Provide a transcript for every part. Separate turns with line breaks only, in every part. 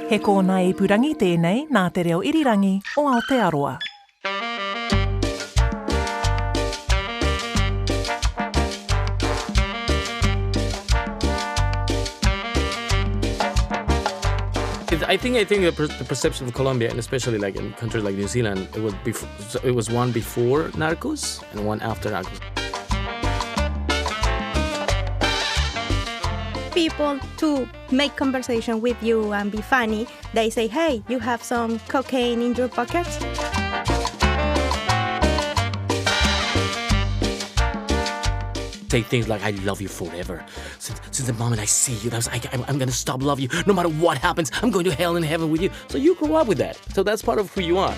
He kōna e purangi tēnei nā te reo irirangi o Aotearoa.
I think the perception of Colombia, and especially like in countries like New Zealand, it was one before Narcos and one after Narcos.
People to make conversation with you and be funny, they say, hey, you have some cocaine in your pockets?
Say things like, I love you forever. Since the moment I see you, I'm going to stop loving you. No matter what happens, I'm going to hell and heaven with you. So you grow up with that. So that's part of who you are.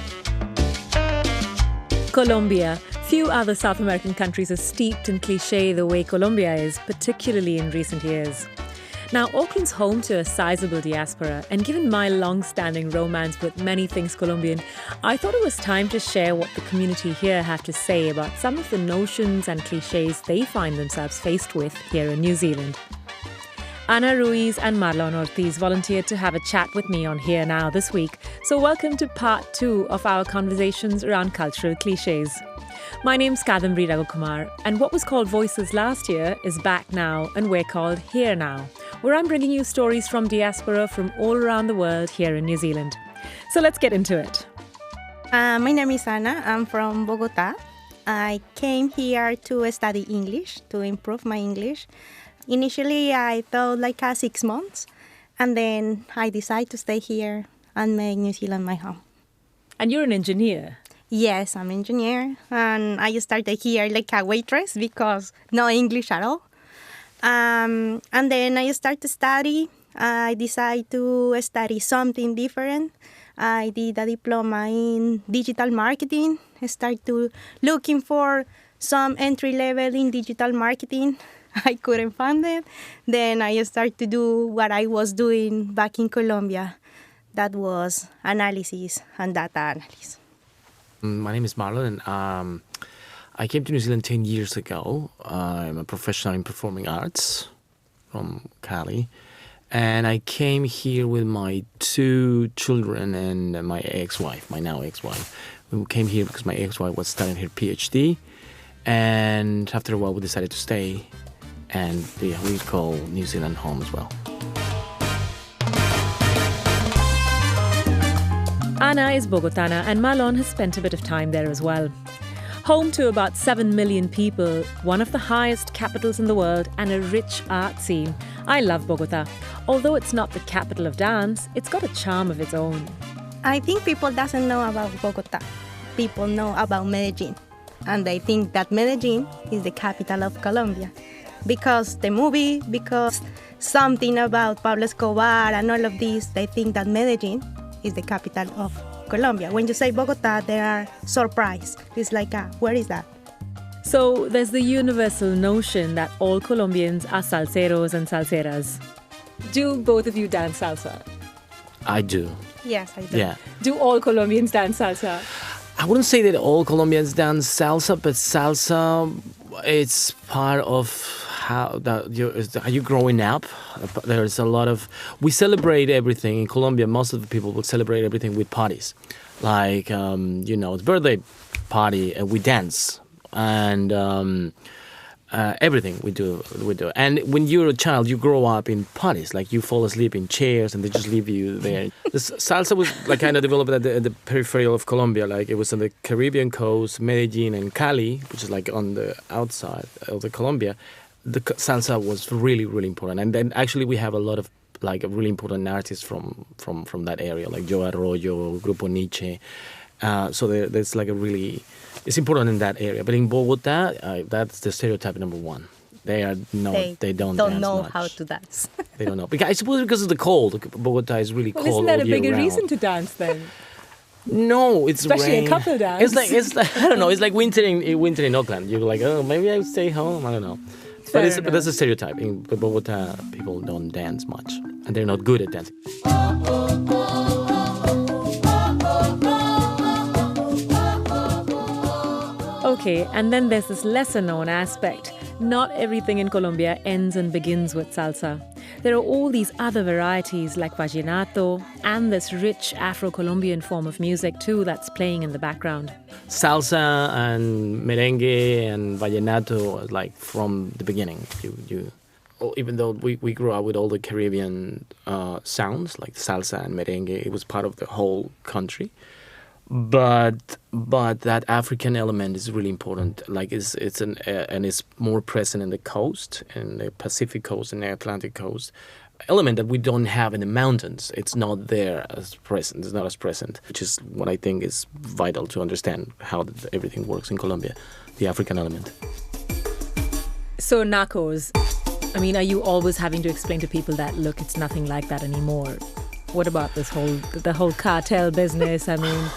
Colombia. Few other South American countries are steeped in cliché the way Colombia is, particularly in recent years. Now, Auckland's home to a sizable diaspora, and given my long-standing romance with many things Colombian, I thought it was time to share what the community here have to say about some of the notions and clichés they find themselves faced with here in New Zealand. Ana Ruiz and Marlon Ortiz volunteered to have a chat with me on Here Now this week, so welcome to part 2 of our conversations around cultural clichés. My name's Kadambari Raghukumar, and what was called Voices last year is back now, and we're called Here Now, where I'm bringing you stories from diaspora from all around the world here in New Zealand. So let's get into it.
My name is Ana. I'm from Bogota. I came here to study English, to improve my English. Initially, I thought like 6 months, and then I decided to stay here and make New Zealand my home.
And you're an engineer?
Yes, I'm an engineer, and I started here like a waitress because no English at all. And then I started to study. I decided to study something different. I did a diploma in digital marketing. I started to looking for some entry level in digital marketing. I couldn't find it. Then I started to do what I was doing back in Colombia. That was analysis and data analysis.
My name is Marlon, and I came to New Zealand 10 years ago. I'm a professional in performing arts from Cali. And I came here with my 2 children and my ex-wife, my now ex-wife. We came here because my ex-wife was studying her PhD. And after a while, we decided to stay. And we call New Zealand home as well.
Ana is Bogotana, and Marlon has spent a bit of time there as well. Home to about 7 million people, one of the highest capitals in the world, and a rich art scene. I love Bogota. Although it's not the capital of dance, it's got a charm of its own.
I think people doesn't know about Bogota. People know about Medellin. And they think that Medellin is the capital of Colombia. Because the movie, because something about Pablo Escobar and all of this, they think that Medellin is the capital of Colombia. When you say Bogota, they are surprised. It's like, where is that?
So there's the universal notion that all Colombians are salseros and salseras. Do both of you dance salsa?
I do.
Yes, I do.
Yeah.
Do all Colombians dance salsa?
I wouldn't say that all Colombians dance salsa, but salsa, it's part of how you growing up. There's a lot of, we celebrate everything in Colombia. Most of the people will celebrate everything with parties, like it's birthday party, and we dance, and everything we do. And when you're a child, you grow up in parties, like you fall asleep in chairs, and they just leave you there. This salsa was like kind of developed at the periphery of Colombia, like it was on the Caribbean coast, Medellin and Cali, which is like on the outside of the Colombia. The salsa was really, really important. And then actually we have a lot of like really important artists from that area, like Joe Arroyo, Grupo Nietzsche. So there's like it's important in that area. But in Bogota, that's the stereotype number 1. They don't
know
much.
how to dance.
They don't know. I suppose because of the cold. Bogota is really cold.
Isn't that a bigger
round.
reason to dance then?
No, it's
especially
rain.
a couple dance.
It's like I don't know. It's like winter in Auckland. You're like, oh, maybe I would stay home. I don't know. But that's a stereotype. In Bogota, people don't dance much, and they're not good at dancing.
Okay, and then there's this lesser-known aspect. Not everything in Colombia ends and begins with salsa. there are all these other varieties like vallenato and this rich Afro-Colombian form of music too that's playing in the background.
Salsa and merengue and vallenato, like from the beginning. Even though we grew up with all the Caribbean sounds like salsa and merengue, it was part of the whole country. But that African element is really important. Like it's more present in the coast, in the Pacific coast and the Atlantic coast. Element that we don't have in the mountains. It's not there as present. It's not as present, which is what I think is vital to understand how everything works in Colombia. The African element.
So Narcos, I mean, are you always having to explain to people that look, it's nothing like that anymore? What about the whole cartel business? I mean.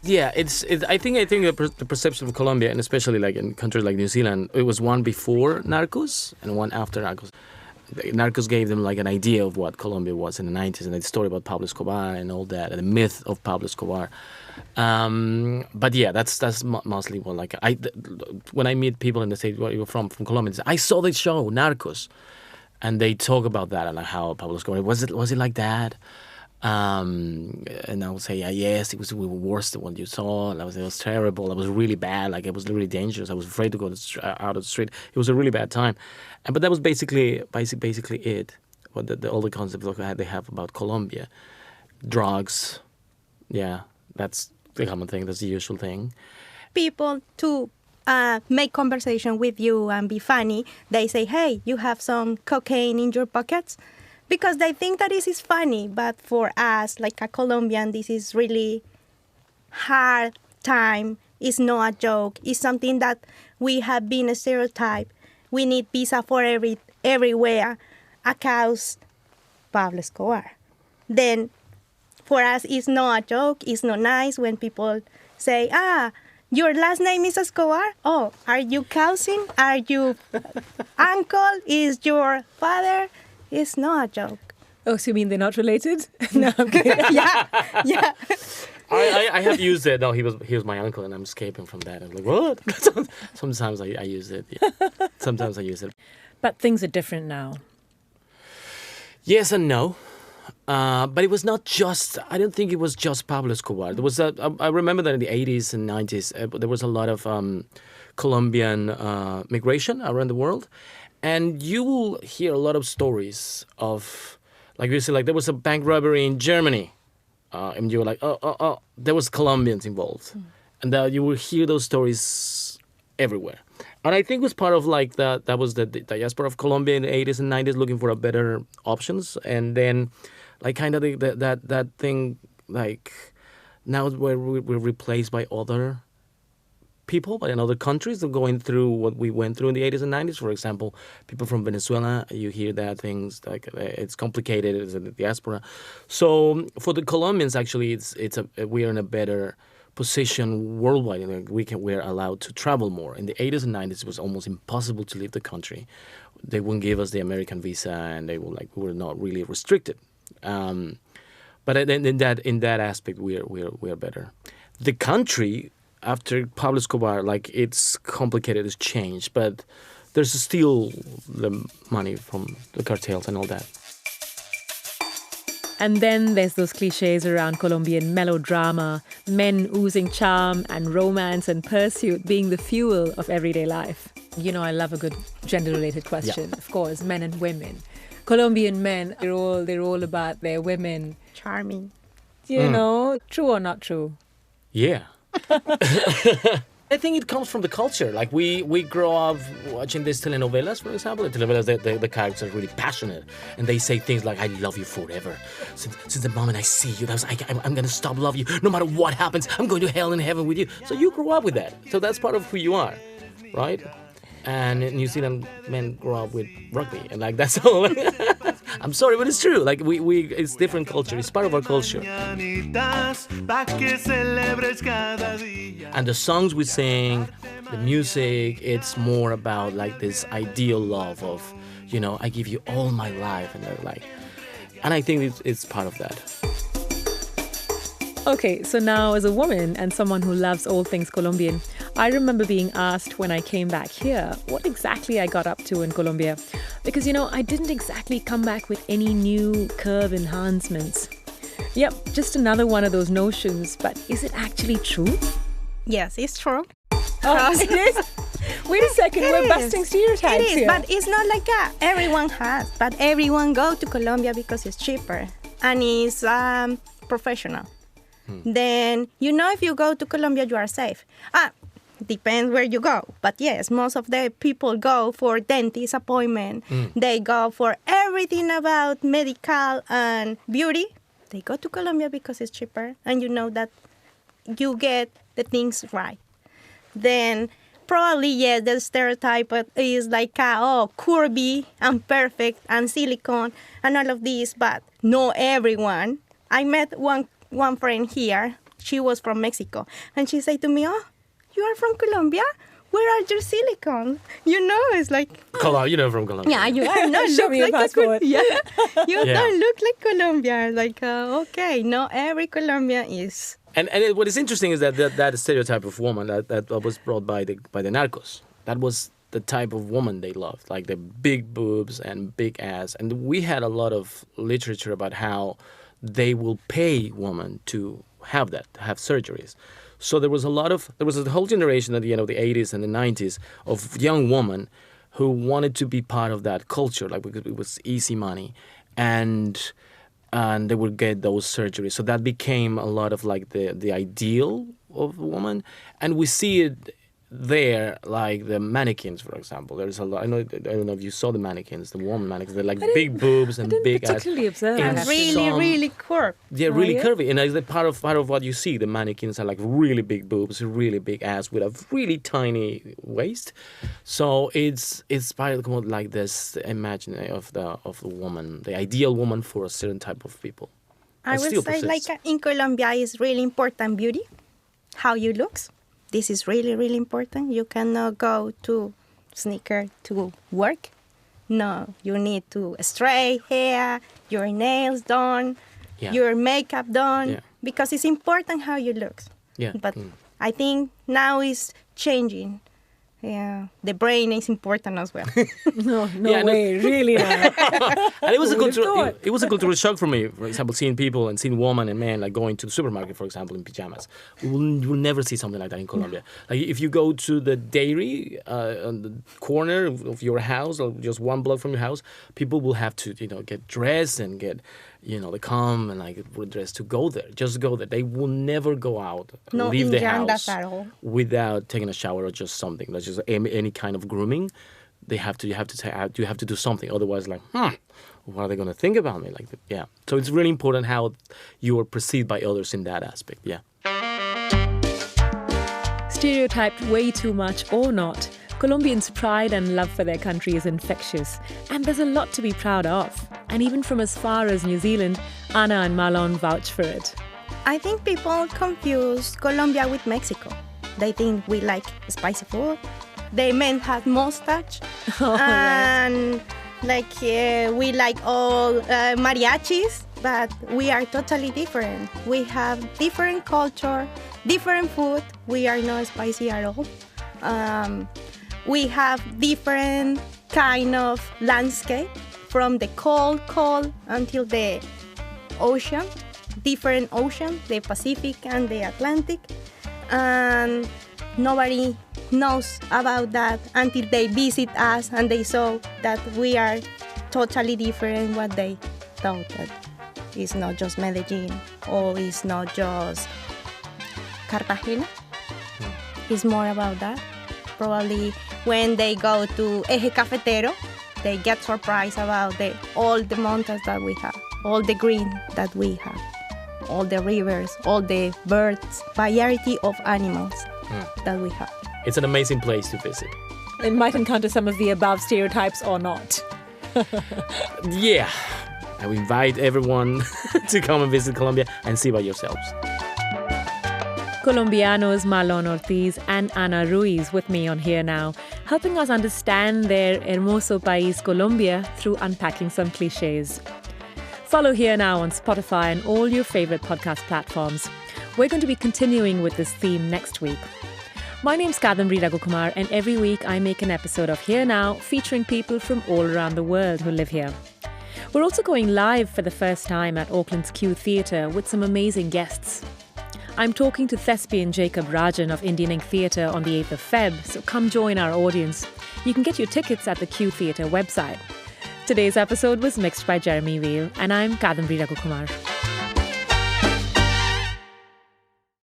Yeah, I think the perception of Colombia, and especially like in countries like New Zealand, it was one before Narcos and one after Narcos. Narcos gave them like an idea of what Colombia was in the 90s, and the story about Pablo Escobar and all that, and the myth of Pablo Escobar. But yeah, that's mostly what like when I meet people and they say, "Where you're from Colombia," they say, I saw the show Narcos, and they talk about that and like how Pablo Escobar was it like that. And I would say, yes, it was worse than what you saw. It was terrible. It was really bad. Like, it was really dangerous. I was afraid to go out of the street. It was a really bad time. But that was basically it. What all the concepts they have about Colombia. Drugs. Yeah, that's the common thing. That's the usual thing.
People to make conversation with you and be funny, they say, hey, you have some cocaine in your pockets? Because they think that this is funny, but for us, like a Colombian, this is really hard time. It's not a joke. It's something that we have been a stereotype. We need pizza for everywhere. Cause Pablo Escobar. Then for us, it's not a joke. It's not nice when people say, your last name is Escobar? Oh, are you cousin? Are you uncle? Is your father? It's not a joke.
Oh, so you mean they're not related? No, I'm kidding.
Yeah.
I have used it. No, he was my uncle, and I'm escaping from that. I'm like, what? Sometimes I use it. Yeah. Sometimes I use it.
But things are different now.
Yes and no. But it was not just, I don't think it was just Pablo Escobar. There was I remember that in the 80s and 90s, there was a lot of Colombian migration around the world. And you will hear a lot of stories of, like you say, like there was a bank robbery in Germany. And you were like, oh, there was Colombians involved. And you will hear those stories everywhere. And I think it was part of like that was the diaspora of Colombia in the 80s and 90s looking for a better options. And then like kind of that thing, like now where we're replaced by other people, but in other countries are going through what we went through in the 80s and 90s. For example, people from Venezuela, you hear that things like it's complicated, it's a diaspora. So for the Colombians, actually, we are in a better position worldwide. We're allowed to travel more. In the 80s and 90s, it was almost impossible to leave the country. They wouldn't give us the American visa, and we were not really restricted. But in that aspect, we are better. The country, after Pablo Escobar, like it's complicated, it's changed, but there's still the money from the cartels and all that.
And then there's those clichés around Colombian melodrama, men oozing charm and romance and pursuit being the fuel of everyday life. You know, I love a good gender-related question. Yeah. Of course, men and women. Colombian men, they're all about their women.
Charming.
You know, true or not true?
Yeah. I think it comes from the culture. Like we grow up watching these telenovelas, for example. The telenovelas, the characters are really passionate, and they say things like, "I love you forever. Since the moment I see you, I'm gonna stop loving you. No matter what happens, I'm going to hell and heaven with you." So you grow up with that. So that's part of who you are, right? And New Zealand men grow up with rugby, and like that's all. I'm sorry, but it's true. Like it's different culture. It's part of our culture. And the songs we sing, the music, it's more about like this ideal love of, you know, I give you all my life, and I think it's part of that.
Okay, so now as a woman and someone who loves all things Colombian, I remember being asked when I came back here what exactly I got up to in Colombia. Because, I didn't exactly come back with any new curve enhancements. Yep, just another one of those notions, but is it actually true?
Yes, it's true.
Oh, it is? Wait a second, we're busting stereotypes
It is,
here.
but it's not like everyone has. But everyone go to Colombia because it's cheaper and it's professional. Then, if you go to Colombia, you are safe. Depends where you go. But yes, most of the people go for dentist appointment. They go for everything about medical and beauty. They go to Colombia because it's cheaper and that you get the things right. Then probably, yes, the stereotype is like, curvy and perfect and silicone and all of this, but not everyone. I met one friend here. She was from Mexico. And she said to me, you are from Colombia? Where are your silicone? It's like...
from Colombia.
Yeah, you are not
Show
look
me your
like
passport.
You
Yeah.
don't look like Colombia. Like, okay, not every Colombian is...
And what is interesting is that stereotype of woman that was brought by the narcos. That was the type of woman they loved, like the big boobs and big ass. And we had a lot of literature about how they will pay women to have surgeries. So there was a whole generation at the end of the 80s and the 90s of young women who wanted to be part of that culture, like because it was easy money, and they would get those surgeries. So that became a lot of like the ideal of a woman, and we see it there, like the mannequins, for example. There's a lot. I don't know if you saw the mannequins, the woman mannequins. They're like big boobs and big ass.
particularly observe.
And really curvy.
Yeah, really curvy, and it's part of what you see. The mannequins are like really big boobs, really big ass with a really tiny waist. So it's part of like this imaginary of the woman, the ideal woman for a certain type of people.
I would say, like in Colombia, it's really important beauty, how you looks. This is really, really important. You cannot go to sneaker to work. No, you need to straight hair, your nails done, your makeup done, because it's important how you look.
Yeah.
But I think now it's changing. Yeah, the brain is important as well.
No way, really not.
And it was a cultural shock for me. For example, seeing people and seeing women and men like going to the supermarket, for example, in pajamas. You will never see something like that in Colombia. Like if you go to the dairy on the corner of your house or just one block from your house, people will have to get dressed and get they come and like dressed to go there. Just go there. They will never go out, leave the house without taking a shower or just something. That's just any kind of grooming. You have to do something. Otherwise, like, what are they going to think about me? Like, yeah. So it's really important how you are perceived by others in that aspect. Yeah.
Stereotyped way too much or not, Colombians' pride and love for their country is infectious, and there's a lot to be proud of. And even from as far as New Zealand, Ana and Marlon vouch for it.
I think people confuse Colombia with Mexico. They think we like spicy food. The men have mustache. And we like all mariachis, but we are totally different. We have different culture, different food. We are not spicy at all. We have different kind of landscape, from the cold until the ocean, different ocean, the Pacific and the Atlantic. And nobody knows about that until they visit us and they saw that we are totally different. What they thought that it's not just Medellin or it's not just Cartagena. It's more about that. Probably when they go to Eje Cafetero, they get surprised about all the mountains that we have, all the green that we have, all the rivers, all the birds, variety of animals that we have.
It's an amazing place to visit.
It might encounter some of the above stereotypes or not.
Yeah. I would invite everyone to come and visit Colombia and see by yourselves.
Colombianos Marlon Ortiz and Ana Ruiz with me on Here Now, helping us understand their hermoso país Colombia through unpacking some clichés. Follow Here Now on Spotify and all your favorite podcast platforms. We're going to be continuing with this theme next week. My name's Kadambari Raghukumar, and every week I make an episode of Here Now featuring people from all around the world who live here. We're also going live for the first time at Auckland's Q Theatre with some amazing guests. I'm talking to thespian Jacob Rajan of Indian Ink Theatre on the 8th of Feb, so come join our audience. You can get your tickets at the Q Theatre website. Today's episode was mixed by Jeremy Veal, and I'm Kadambari Raghukumar.